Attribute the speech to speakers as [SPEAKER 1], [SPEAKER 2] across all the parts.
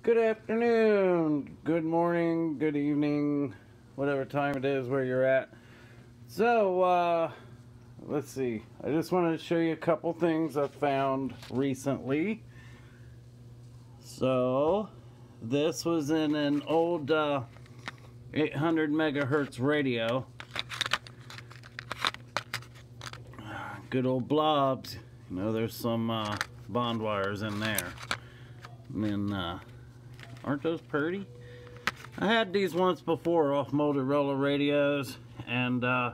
[SPEAKER 1] Good afternoon, good morning, good evening, whatever time it is where you're at. So, let's see. I just wanted to show you a couple things I found recently. So, this was in an old 800 megahertz radio. Good old blobs. You know, there's some bond wires in there. And then, aren't those pretty? I had these once before off Motorola radios, and I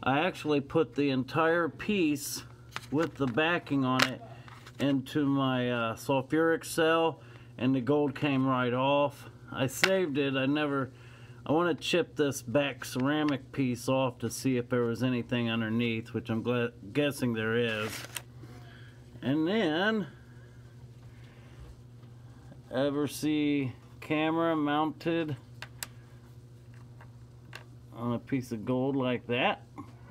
[SPEAKER 1] actually put the entire piece with the backing on it into my sulfuric cell, and the gold came right off. I saved it. I want to chip this back ceramic piece off to see if there was anything underneath, which I'm guessing there is. And then, ever see camera mounted on a piece of gold like that?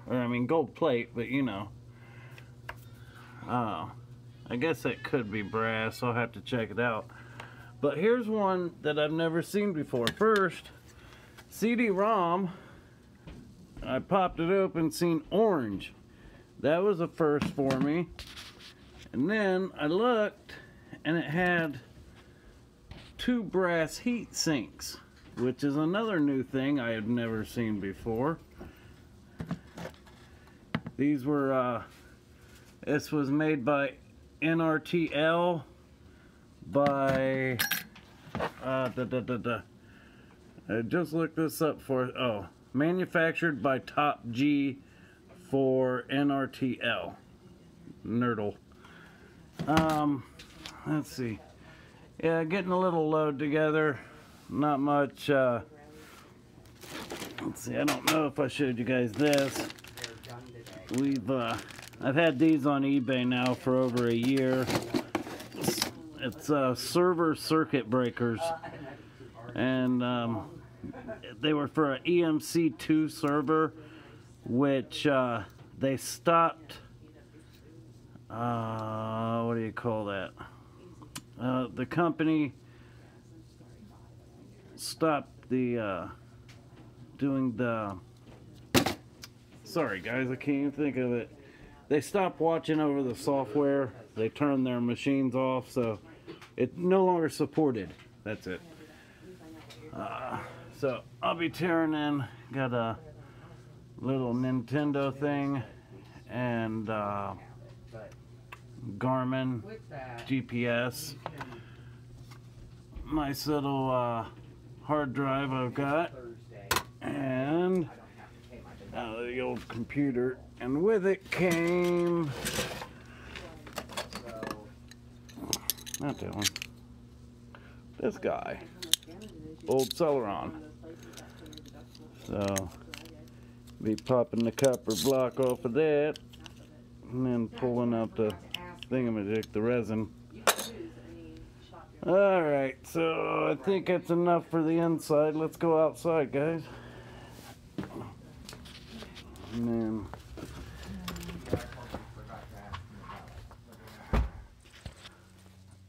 [SPEAKER 1] Or I mean gold plate, but you know. I guess it could be brass. I'll have to check it out. But here's one that I've never seen before. First, CD-ROM. I popped it open, seen orange. That was a first for me. And then I looked, and it had two brass heat sinks, which is another new thing I had never seen before. These were, this was made by NRTL by, I just looked this up for, manufactured by Top G for NRTL. Nerdle. Let's see. Yeah, getting a little load together. Not much. Let's see. I don't know if I showed you guys this. I've had these on eBay now for over a year. It's server circuit breakers, and they were for an EMC2 server, which they stopped. What do you call that? The company stopped the doing the, sorry guys, I can't even think of it. They stopped watching over the software. They turned their machines off, so it no longer supported. That's it. So I'll be tearing in. Got a little Nintendo thing and Garmin GPS. Nice little hard drive I've got, and the old computer, and with it came, not that one, this guy, old Celeron. So be popping the copper block off of that, and then pulling out the thingamajig, the resin. Alright, so I think that's enough for the inside. Let's go outside, guys. And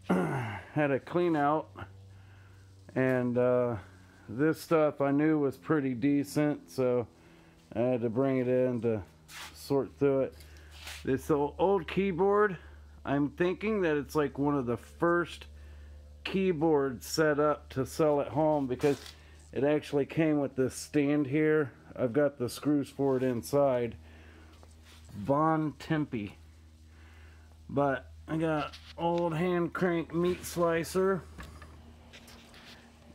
[SPEAKER 1] then had a clean out, and this stuff I knew was pretty decent, so I had to bring it in to sort through it. This old keyboard, I'm thinking that it's like one of the first keyboards set up to sell at home, because it actually came with this stand here. I've got the screws for it inside. Von Tempe. But I got old hand crank meat slicer,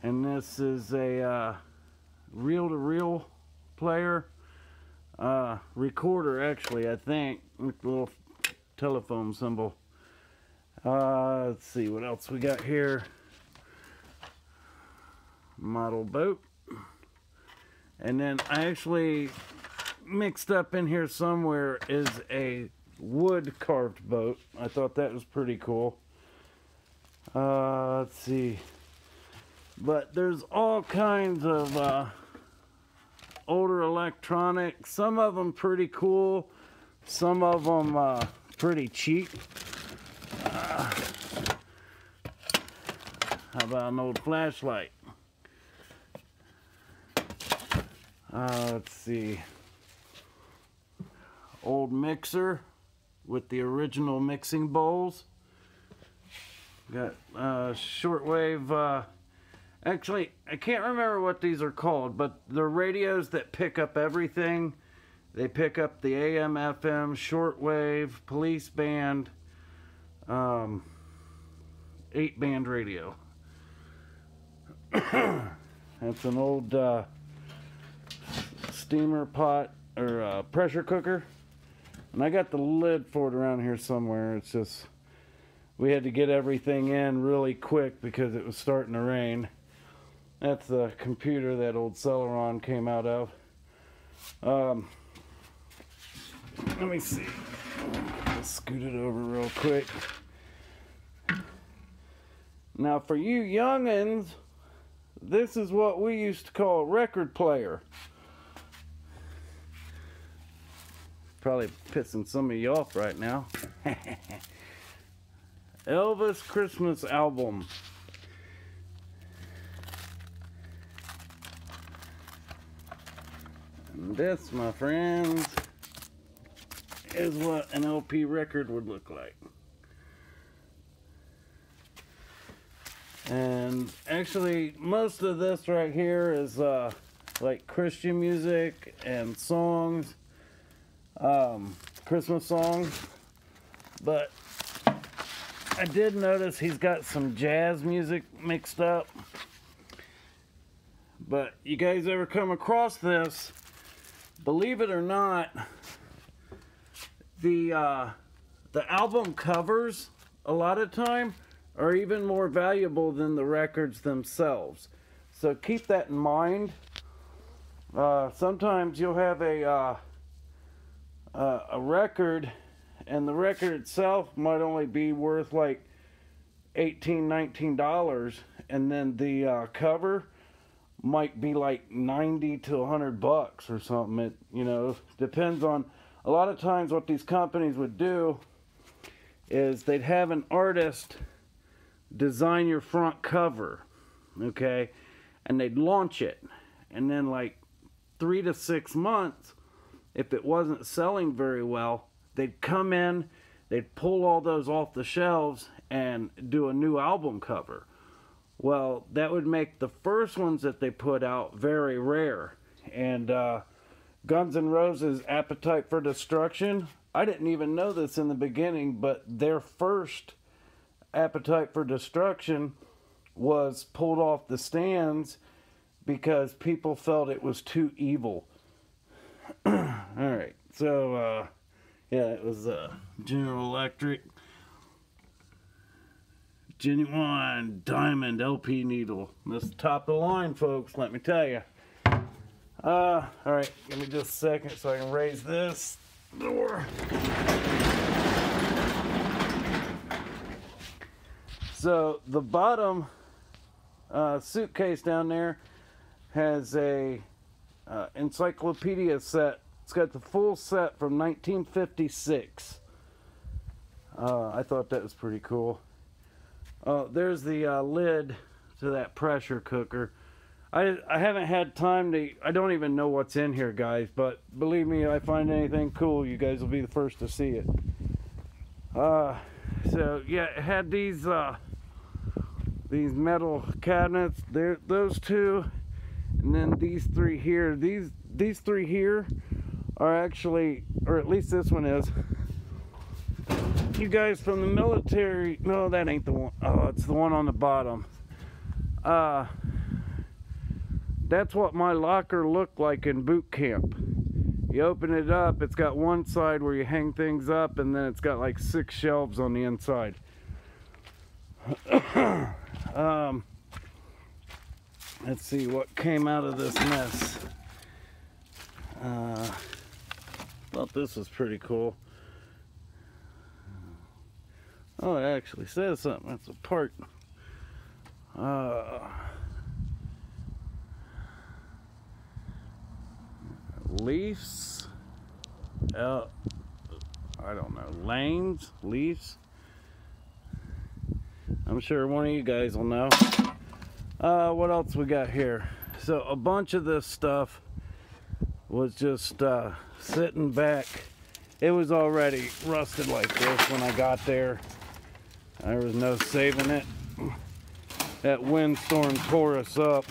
[SPEAKER 1] and this is a reel-to-reel player, recorder actually, I think, with the little telephone symbol. Let's see what else we got here. Model boat. And then I actually mixed up in here somewhere is a wood carved boat. I thought that was pretty cool. Let's see. But there's all kinds of older electronics. Some of them pretty cool. Some of them pretty cheap. How about an old flashlight? Let's see. Old mixer with the original mixing bowls. Got shortwave. Actually, I can't remember what these are called, but they're radios that pick up everything. They pick up the AM, FM, shortwave, police band, 8-band radio. That's an old steamer pot or pressure cooker. And I got the lid for it around here somewhere. It's just, we had to get everything in really quick because it was starting to rain. That's the computer that old Celeron came out of. Let me see. Let's scoot it over real quick. Now for you youngins, this is what we used to call a record player. Probably pissing some of you off right now. Elvis Christmas album. And this, my friends, is what an LP record would look like. And actually, most of this right here is like Christian music and songs, Christmas songs. But I did notice he's got some jazz music mixed up. But you guys ever come across this? Believe it or not, the album covers a lot of time are even more valuable than the records themselves. So keep that in mind. Sometimes you'll have a record, and the record itself might only be worth like $18–19, and then the cover might be like $90 to $100 or something. It, you know, depends on. A lot of times what these companies would do is they'd have an artist design your front cover, okay, and they'd launch it, and then like 3 to 6 months, if it wasn't selling very well, they'd come in, they'd pull all those off the shelves and do a new album cover. Well, that would make the first ones that they put out very rare. And Guns N' Roses' Appetite for Destruction, I didn't even know this in the beginning, but their first Appetite for Destruction was pulled off the stands because people felt it was too evil. Alright, so yeah, it was General Electric genuine diamond LP needle. This is top of the line, folks, let me tell you. Alright, give me just a second so I can raise this door. So the bottom suitcase down there has a encyclopedia set. It's got the full set from 1956. I thought that was pretty cool. There's the lid to that pressure cooker. I haven't had time to. I don't even know what's in here, guys. But believe me, if I find anything cool, you guys will be the first to see it. So yeah, it had these metal cabinets. There, those two, and then these three here. These three here are actually, or at least this one is. You guys from the military, no, that ain't the one. Oh, it's the one on the bottom. That's what my locker looked like in boot camp. You open it up, it's got one side where you hang things up, and then it's got like 6 shelves on the inside. Let's see what came out of this mess. Thought this was pretty cool. Oh, it actually says something. That's a part. Leafs. I don't know. Lanes? Leafs? I'm sure one of you guys will know. What else we got here? So a bunch of this stuff was just sitting back. It was already rusted like this when I got there. There was no saving it. That windstorm tore us up.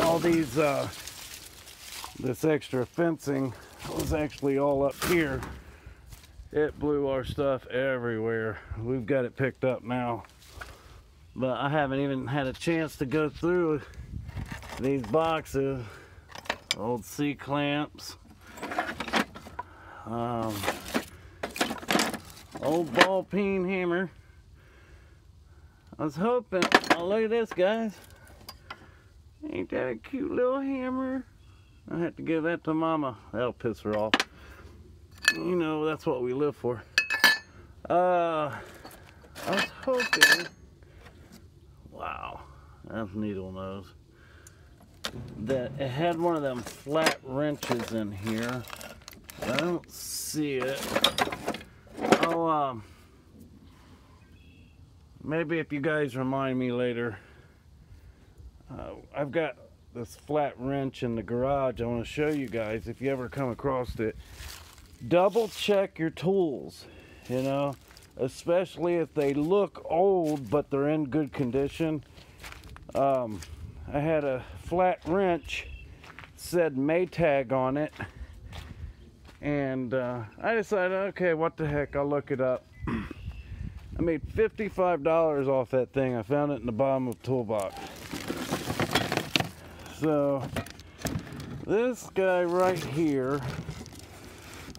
[SPEAKER 1] All these, this extra fencing was actually all up here. It blew our stuff everywhere. We've got it picked up now. But I haven't even had a chance to go through these boxes. Old C-clamps. Old ball peen hammer. I was hoping, oh look at this guys. Ain't that a cute little hammer? I have to give that to Mama. That'll piss her off. You know, that's what we live for. I was hoping, wow, that's needle nose, that it had one of them flat wrenches in here. I don't see it. Oh, maybe if you guys remind me later. I've got this flat wrench in the garage. I want to show you guys if you ever come across it. Double check your tools, you know, especially if they look old but they're in good condition. I had a flat wrench, said Maytag on it, and I decided, okay, what the heck, I'll look it up. I made $55 off that thing. I found it in the bottom of the toolbox. So this guy right here,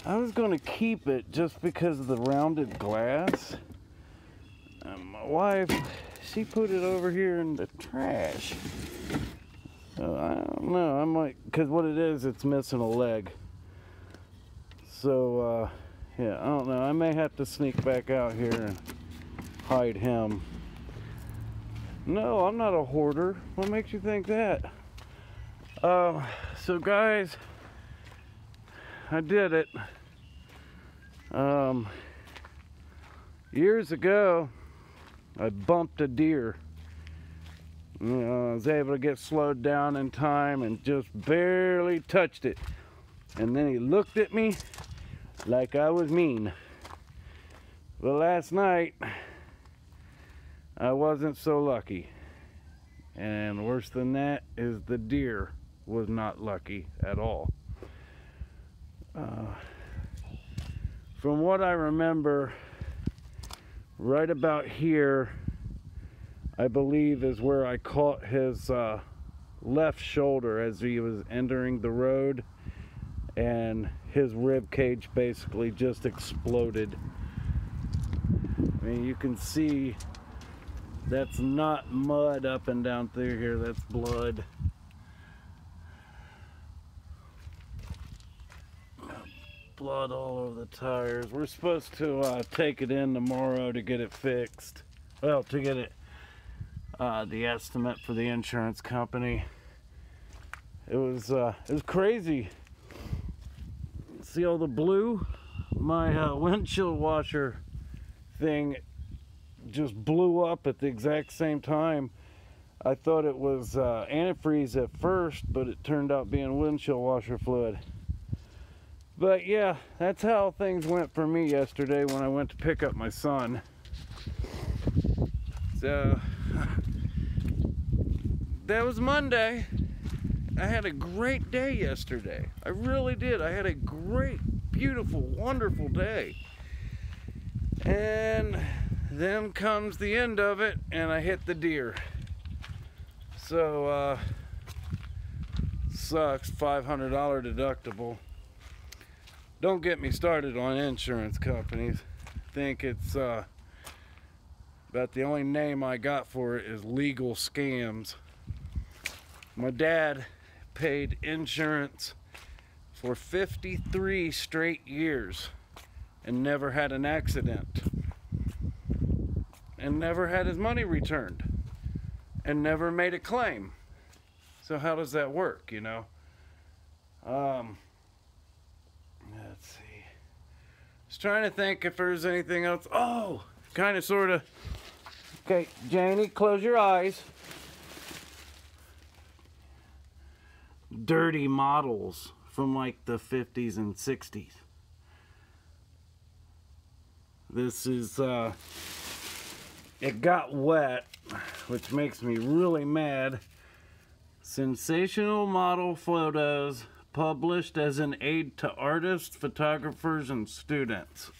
[SPEAKER 1] I was going to keep it just because of the rounded glass. And my wife, she put it over here in the trash. So I don't know, I might, because what it is, it's missing a leg. So yeah, I don't know, I may have to sneak back out here and hide him. No, I'm not a hoarder. What makes you think that? So guys, I did it. Years ago, I bumped a deer. You know, I was able to get slowed down in time and just barely touched it. And then he looked at me like I was mean. Well, last night, I wasn't so lucky. And worse than that is the deer was not lucky at all. From what I remember, right about here, I believe is where I caught his left shoulder as he was entering the road, and his rib cage basically just exploded. I mean, you can see that's not mud up and down through here, that's blood. Blood all over the tires. We're supposed to take it in tomorrow to get it fixed. Well, to get it the estimate for the insurance company. It was crazy. See all the blue? My windshield washer thing just blew up at the exact same time. I thought it was antifreeze at first, but it turned out being windshield washer fluid. But yeah, that's how things went for me yesterday when I went to pick up my son. So that was Monday. I had a great day yesterday. I really did. I had a great, beautiful, wonderful day. And then comes the end of it, and I hit the deer. So, sucks, $500 deductible. Don't get me started on insurance companies. I think it's about the only name I got for it is legal scams. My dad paid insurance for 53 straight years and never had an accident, and never had his money returned, and never made a claim. So how does that work, you know? Let's see. Just trying to think if there's anything else. Oh, kind of, sort of. Okay, Janie, close your eyes. Dirty models from like the 50s and 60s. This is, it got wet, which makes me really mad. Sensational model photos published as an aid to artists, photographers, and students.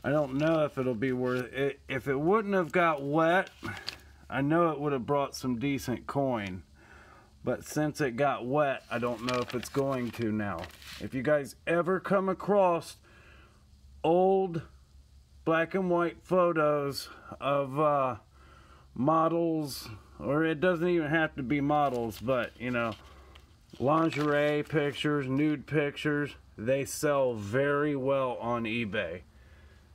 [SPEAKER 1] I don't know if it'll be worth it. If it wouldn't have got wet, I know it would have brought some decent coin. But since it got wet, I don't know if it's going to now. If you guys ever come across old black and white photos of models, or it doesn't even have to be models, but you know, lingerie pictures, nude pictures, they sell very well on eBay.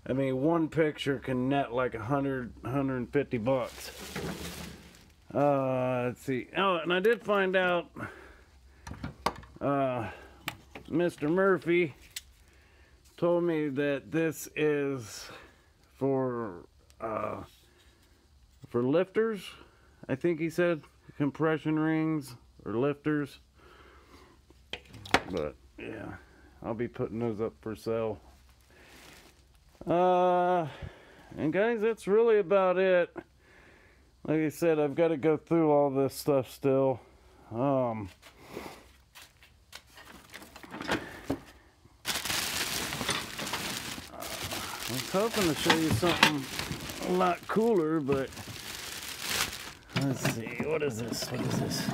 [SPEAKER 1] I mean, one picture can net like 150 bucks. Let's see. Oh, and I did find out Mr. Murphy told me that this is for lifters. I think he said compression rings or lifters. But yeah, I'll be putting those up for sale. And guys, that's really about it. Like I said, I've got to go through all this stuff still. I was hoping to show you something a lot cooler, but let's see. What is this? What is this?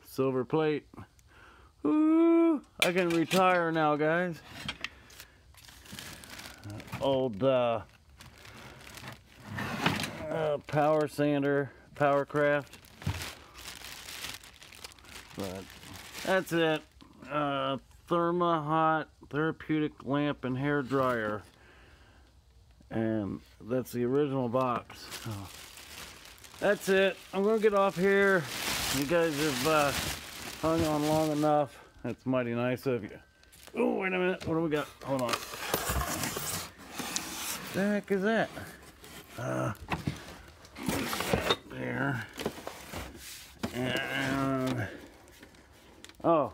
[SPEAKER 1] Silver plate. Ooh, I can retire now, guys. Old power sander, Powercraft. But that's it. Therma Hot therapeutic lamp and hair dryer, and that's the original box. So that's it. I'm gonna get off here. You guys have hung on long enough. That's mighty nice of you. Oh, wait a minute. What do we got? Hold on. The heck is that? There. And oh,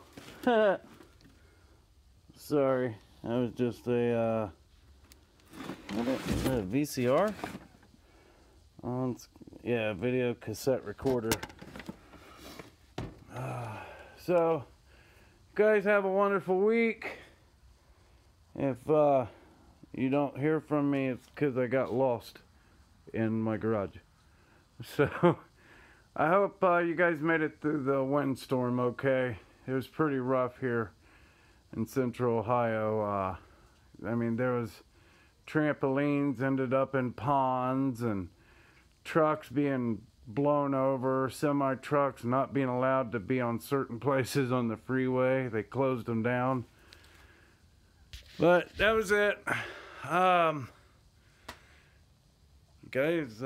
[SPEAKER 1] sorry. That was just a what is that, a VCR? Yeah, video cassette recorder. So, guys, have a wonderful week. If you don't hear from me, it's because I got lost in my garage. So, I hope you guys made it through the windstorm okay. It was pretty rough here in central Ohio. I mean, there was trampolines ended up in ponds, and trucks being blown over, semi-trucks not being allowed to be on certain places on the freeway. They closed them down. But that was it. Guys,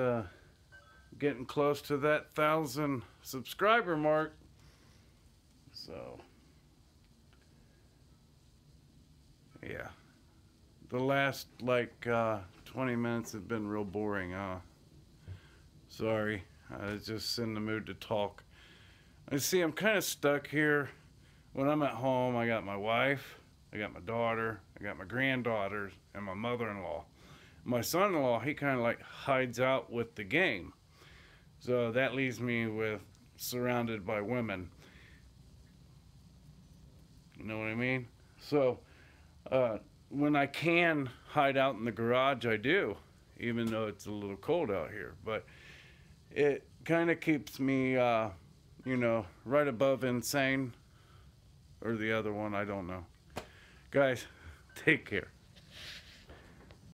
[SPEAKER 1] getting close to that 1,000 subscriber mark. So, yeah. The last, like, 20 minutes have been real boring, Sorry. I was just in the mood to talk. I see I'm kind of stuck here. When I'm at home, I got my wife, I got my daughter, I got my granddaughters, and my mother-in-law. My son-in-law, he kind of like hides out with the game. So that leaves me with surrounded by women. You know what I mean? So when I can hide out in the garage, I do, even though it's a little cold out here. But it kind of keeps me, you know, right above insane, or the other one, I don't know. Guys, take care.